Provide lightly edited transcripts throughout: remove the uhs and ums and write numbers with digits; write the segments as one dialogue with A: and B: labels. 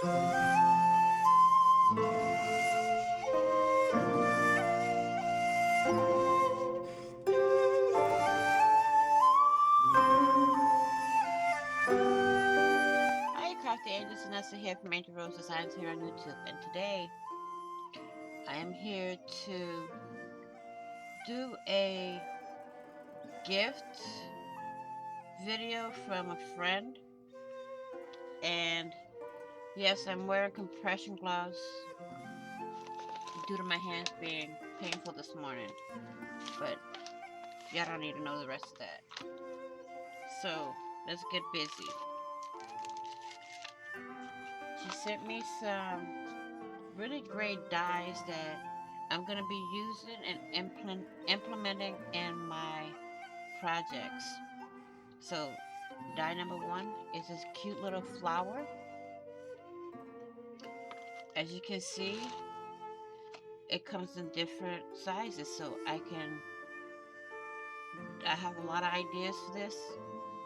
A: Hi, Crafty Angels, and Nessa here from Angel Rose Designs here on YouTube. And today I am here to do a gift video from a friend. And yes, I'm wearing compression gloves due to my hands being painful this morning. But y'all don't need to know the rest of that. So let's get busy. She sent me some really great dyes that I'm going to be using and implementing in my projects. So dye number one is this cute little flower. As you can see, it comes in different sizes, so I have a lot of ideas for this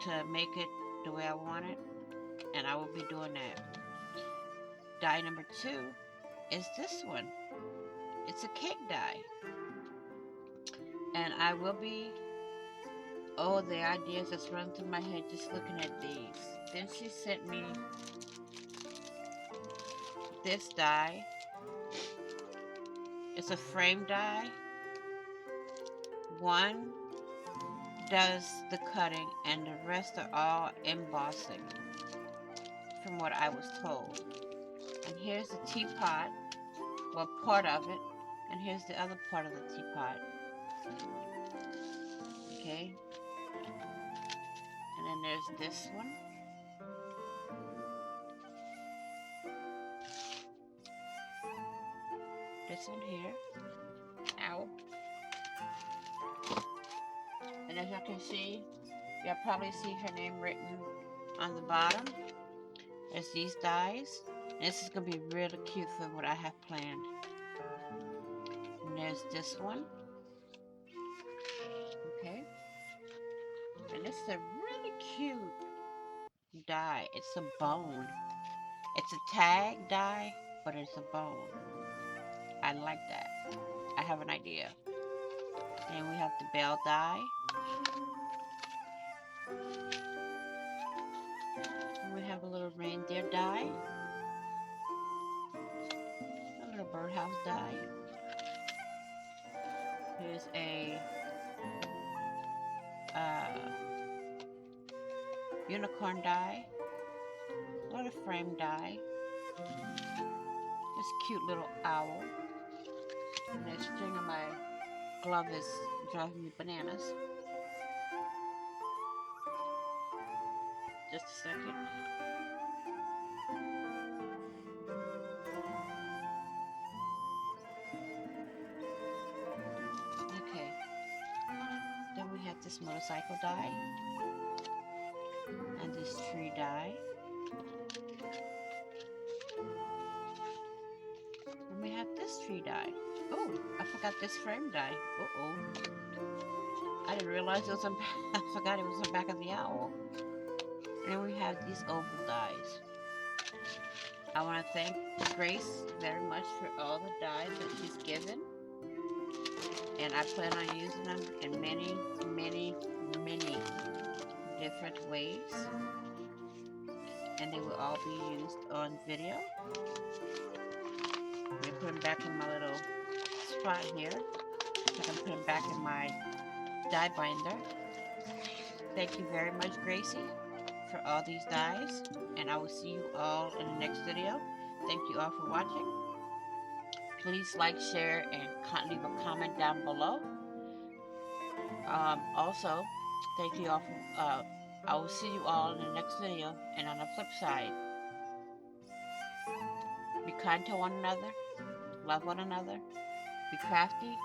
A: to make it the way I want it, and I will be doing that. Dye number two is this one. It's a cake dye, and I will be, oh, the ideas that's running through my head just looking at these. Then she sent me this dye. It's a frame dye. One does the cutting and the rest are all embossing from what I was told. And here's the teapot, well, part of it, and here's the other part of the teapot. Okay, and then there's this one. This one here. Ow. And as you can see, you'll probably see her name written on the bottom. There's these dies. And this is going to be really cute for what I have planned. And there's this one. Okay. And this is a really cute die. It's a bone. It's a tag die, but it's a bone. I like that. I have an idea. Then we have the bell die. And we have a little reindeer die. A little birdhouse die. Here's a unicorn die. A little frame die. This cute little owl. And the string of my glove is driving me bananas. Just a second. Okay. Then we have this motorcycle die. And this tree die. And we have this tree die. Oh, I forgot this frame die. Uh-oh. I didn't realize it was on I forgot it was on the back of the owl. And then we have these oval dies. I want to thank Grace very much for all the dies that she's given. And I plan on using them in many, many, many different ways. And they will all be used on video. Let me put them back in my little spot here. I can put them back in my die binder. Thank you very much, Gracie, for all these dies. And I will see you all in the next video. Thank you all for watching. Please like, share, and leave a comment down below. Also, thank you all for, I will see you all in the next video. And on the flip side, be kind to one another, love one another, be crafty,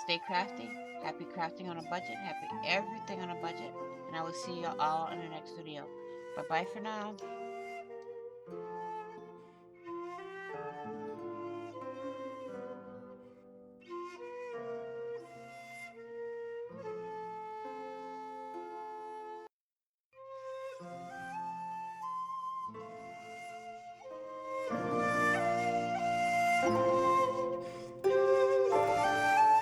A: stay crafty, happy crafting on a budget, happy everything on a budget. And I will see you all in the next video. Bye-bye for now.